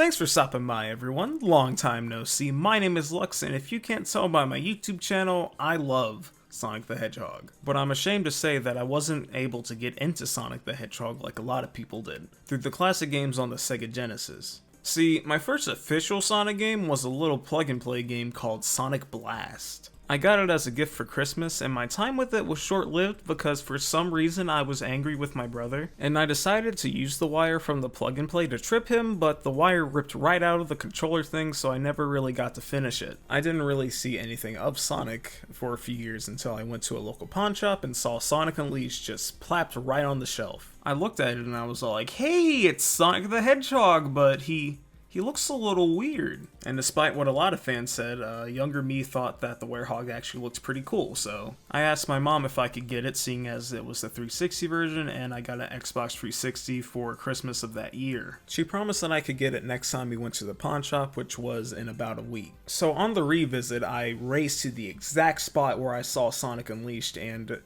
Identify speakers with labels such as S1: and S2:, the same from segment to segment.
S1: Thanks for stopping by, everyone. Long time no see. My name is Lux, and if you can't tell by my YouTube channel, I love Sonic the Hedgehog. But I'm ashamed to say that I wasn't able to get into Sonic the Hedgehog like a lot of people did, through the classic games on the Sega Genesis. See, my first official Sonic game was a little plug-and-play game called Sonic Blast. I got it as a gift for Christmas, and my time with it was short-lived because for some reason I was angry with my brother, and I decided to use the wire from the plug-and-play to trip him, but the wire ripped right out of the controller thing, so I never really got to finish it. I didn't really see anything of Sonic for a few years until I went to a local pawn shop and saw Sonic Unleashed just plapped right on the shelf. I looked at it and I was all like, hey, it's Sonic the Hedgehog, but he looks a little weird. And despite what a lot of fans said, younger me thought that the Werehog actually looked pretty cool, so I asked my mom if I could get it, seeing as it was the 360 version, and I got an Xbox 360 for Christmas of that year. She promised that I could get it next time we went to the pawn shop, which was in about a week. So on the revisit, I raced to the exact spot where I saw Sonic Unleashed, and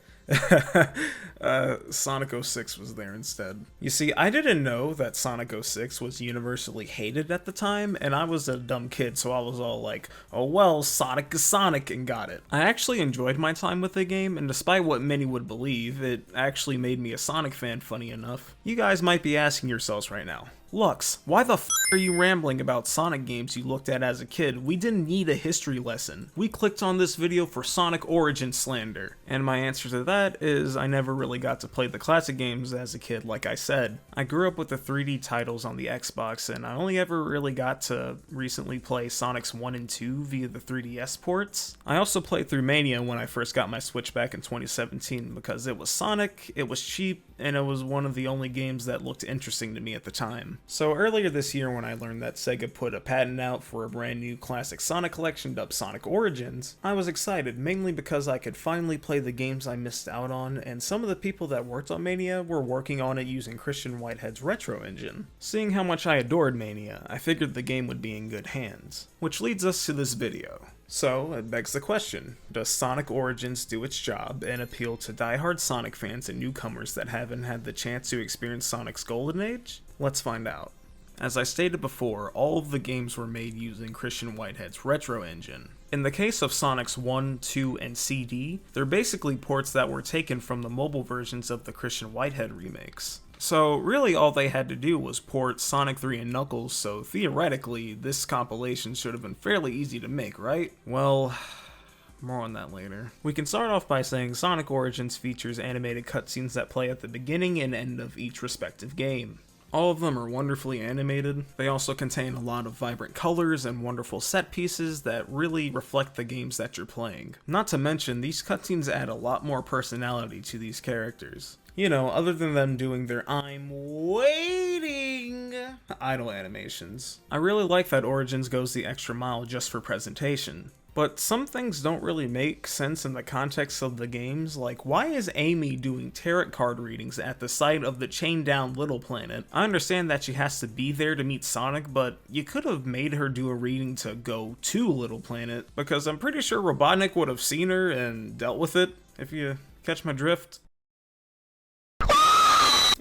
S1: Sonic 06 was there instead. You see, I didn't know that Sonic 06 was universally hated at the time, and I was a dumb kid, so I was all like, oh well, Sonic is Sonic, and got it. I actually enjoyed my time with the game, and despite what many would believe, it actually made me a Sonic fan, funny enough. You guys might be asking yourselves right now, Lux, why the f are you rambling about Sonic games you looked at as a kid? We didn't need a history lesson. We clicked on this video for Sonic origin slander. And my answer to that is I never really got to play the classic games as a kid, like I said. I grew up with the 3D titles on the Xbox, and I only ever really got to recently play Sonics 1 and 2 via the 3DS ports. I also played through Mania when I first got my Switch back in 2017 because it was Sonic, it was cheap, and it was one of the only games that looked interesting to me at the time. So earlier this year when I learned that Sega put a patent out for a brand new classic Sonic collection dubbed Sonic Origins, I was excited, mainly because I could finally play the games I missed out on, and some of the people that worked on Mania were working on it using Christian Whitehead's retro engine. Seeing how much I adored Mania, I figured the game would be in good hands. Which leads us to this video. So, it begs the question, does Sonic Origins do its job and appeal to die-hard Sonic fans and newcomers that haven't had the chance to experience Sonic's golden age? Let's find out. As I stated before, all of the games were made using Christian Whitehead's retro engine. In the case of Sonics 1, 2, and CD, they're basically ports that were taken from the mobile versions of the Christian Whitehead remakes. So really all they had to do was port Sonic 3 and Knuckles, so theoretically this compilation should have been fairly easy to make, right? Well, more on that later. We can start off by saying Sonic Origins features animated cutscenes that play at the beginning and end of each respective game. All of them are wonderfully animated. They also contain a lot of vibrant colors and wonderful set pieces that really reflect the games that you're playing. Not to mention, these cutscenes add a lot more personality to these characters. You know, other than them doing their I'm waiting idle animations. I really like that Origins goes the extra mile just for presentation. But some things don't really make sense in the context of the games, like why is Amy doing tarot card readings at the site of the chained down Little Planet? I understand that she has to be there to meet Sonic, but you could have made her do a reading to go to Little Planet, because I'm pretty sure Robotnik would have seen her and dealt with it, if you catch my drift.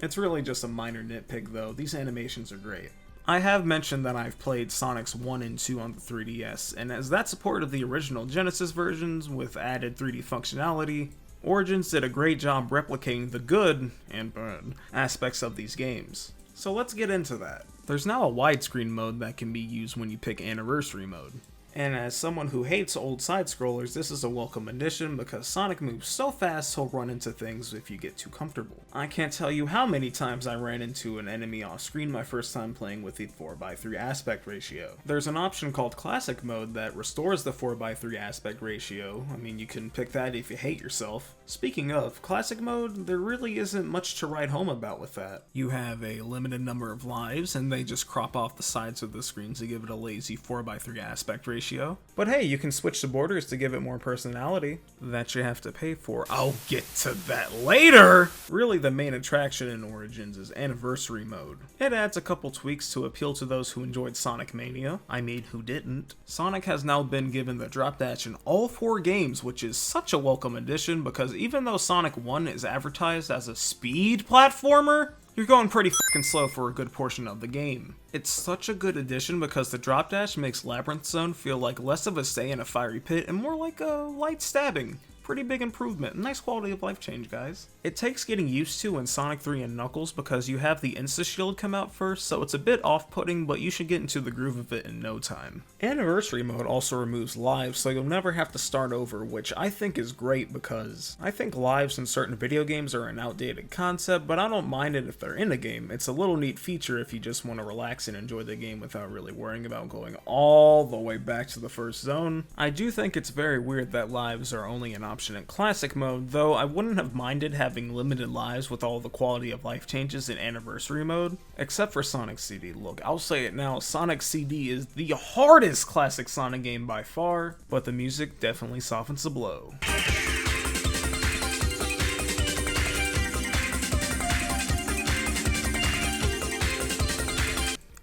S1: It's really just a minor nitpick though, these animations are great. I have mentioned that I've played Sonics 1 and 2 on the 3DS, and as that supported the original Genesis versions with added 3D functionality, Origins did a great job replicating the good and bad aspects of these games. So let's get into that. There's now a widescreen mode that can be used when you pick Anniversary mode. And as someone who hates old side-scrollers, this is a welcome addition because Sonic moves so fast he'll run into things if you get too comfortable. I can't tell you how many times I ran into an enemy off-screen my first time playing with the 4:3 aspect ratio. There's an option called Classic Mode that restores the 4:3 aspect ratio. I mean, you can pick that if you hate yourself. Speaking of Classic Mode, there really isn't much to write home about with that. You have a limited number of lives, and they just crop off the sides of the screen to give it a lazy 4:3 aspect ratio. But hey, you can switch the borders to give it more personality. That you have to pay for. I'll get to that later! Really, the main attraction in Origins is Anniversary Mode. It adds a couple tweaks to appeal to those who enjoyed Sonic Mania. I mean, who didn't? Sonic has now been given the drop dash in all 4 games, which is such a welcome addition because even though Sonic 1 is advertised as a speed platformer, you're going pretty fucking slow for a good portion of the game. It's such a good addition because the drop dash makes Labyrinth Zone feel like less of a stay in a fiery pit and more like a light stabbing. Pretty big improvement. Nice quality of life change, guys. It takes getting used to in Sonic 3 and Knuckles because you have the insta-shield come out first, so it's a bit off-putting, but you should get into the groove of it in no time. Anniversary Mode also removes lives, so you'll never have to start over, which I think is great because I think lives in certain video games are an outdated concept, but I don't mind it if they're in a game. It's a little neat feature if you just want to relax and enjoy the game without really worrying about going all the way back to the first zone. I do think it's very weird that lives are only an option in Classic Mode, though I wouldn't have minded having limited lives with all the quality of life changes in Anniversary Mode, except for Sonic CD. Look, I'll say it now, Sonic CD is the hardest classic Sonic game by far, but the music definitely softens the blow.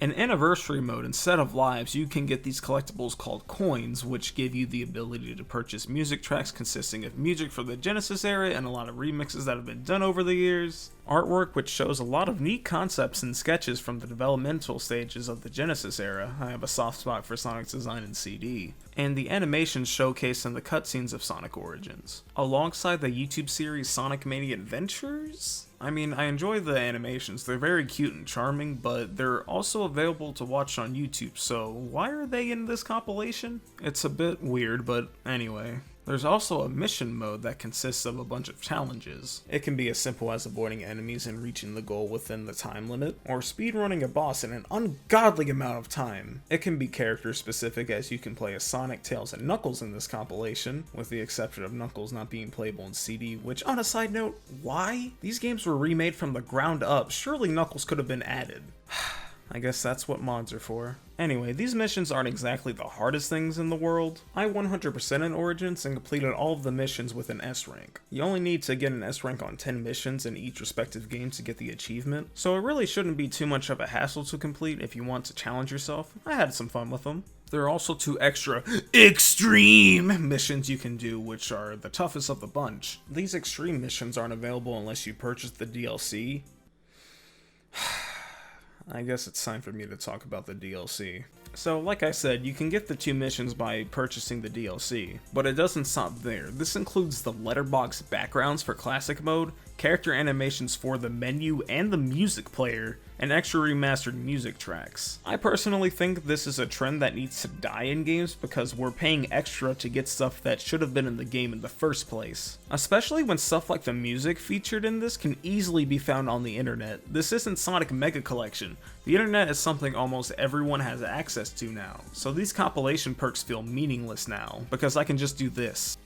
S1: In Anniversary Mode, instead of lives, you can get these collectibles called coins, which give you the ability to purchase music tracks consisting of music for the Genesis era and a lot of remixes that have been done over the years. Artwork which shows a lot of neat concepts and sketches from the developmental stages of the Genesis era. I have a soft spot for Sonic's design in CD. And the animations showcased in the cutscenes of Sonic Origins. Alongside the YouTube series Sonic Mania Adventures? I mean, I enjoy the animations, they're very cute and charming, but they're also available to watch on YouTube, so why are they in this compilation? It's a bit weird, but anyway. There's also a mission mode that consists of a bunch of challenges. It can be as simple as avoiding enemies and reaching the goal within the time limit, or speedrunning a boss in an ungodly amount of time. It can be character specific as you can play as Sonic, Tails, and Knuckles in this compilation, with the exception of Knuckles not being playable in CD, which on a side note, why? These games were remade from the ground up, surely Knuckles could have been added. I guess that's what mods are for. Anyway, these missions aren't exactly the hardest things in the world. I 100% in Origins and completed all of the missions with an S rank. You only need to get an S rank on 10 missions in each respective game to get the achievement, so it really shouldn't be too much of a hassle to complete if you want to challenge yourself. I had some fun with them. There are also 2 extra extreme missions you can do, which are the toughest of the bunch. These extreme missions aren't available unless you purchase the DLC. I guess it's time for me to talk about the DLC. So, like I said, you can get the 2 missions by purchasing the DLC, but it doesn't stop there. This includes the letterbox backgrounds for Classic Mode, character animations for the menu and the music player, and extra remastered music tracks. I personally think this is a trend that needs to die in games because we're paying extra to get stuff that should have been in the game in the first place. Especially when stuff like the music featured in this can easily be found on the internet. This isn't Sonic Mega Collection. The internet is something almost everyone has access to now, so these compilation perks feel meaningless now, because I can just do this.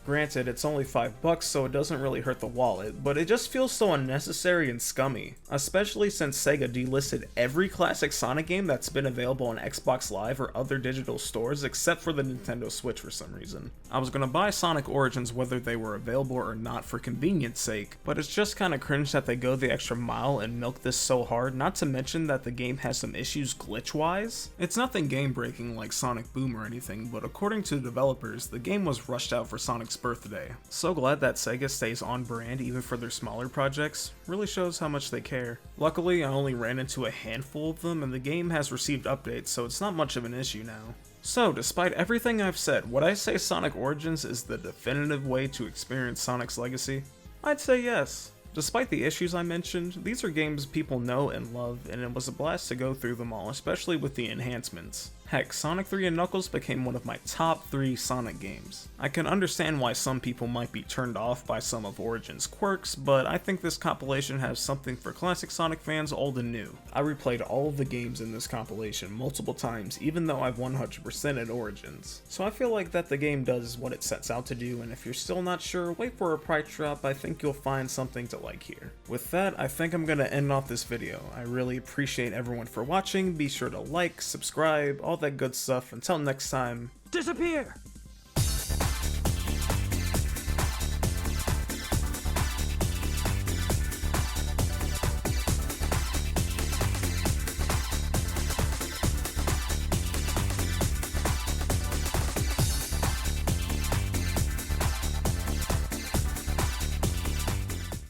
S1: Granted, it's only $5, so it doesn't really hurt the wallet, but it just feels so unnecessary and scummy, especially since Sega delisted every classic Sonic game that's been available on Xbox Live or other digital stores except for the Nintendo Switch for some reason. I was gonna buy Sonic Origins whether they were available or not for convenience sake, but it's just kinda cringe that they go the extra mile and milk this so hard, not to mention that the game has some issues glitch-wise. It's nothing game-breaking like Sonic Boom or anything, but according to the developers, the game was rushed out for Sonic's birthday. So glad that Sega stays on brand even for their smaller projects. Really shows how much they care. Luckily, I only ran into a handful of them and the game has received updates, so it's not much of an issue now. So, despite everything I've said, would I say Sonic Origins is the definitive way to experience Sonic's legacy? I'd say yes. Despite the issues I mentioned, these are games people know and love, and it was a blast to go through them all, especially with the enhancements. Heck, Sonic 3 and Knuckles became one of my top 3 Sonic games. I can understand why some people might be turned off by some of Origin's quirks, but I think this compilation has something for classic Sonic fans old and new. I replayed all of the games in this compilation multiple times, even though I've 100%ed Origins. So I feel like that the game does what it sets out to do, and if you're still not sure, wait for a price drop. I think you'll find something to like here. With that, I think I'm gonna end off this video. I really appreciate everyone for watching. Be sure to like, subscribe, all that good stuff. Until next time, disappear!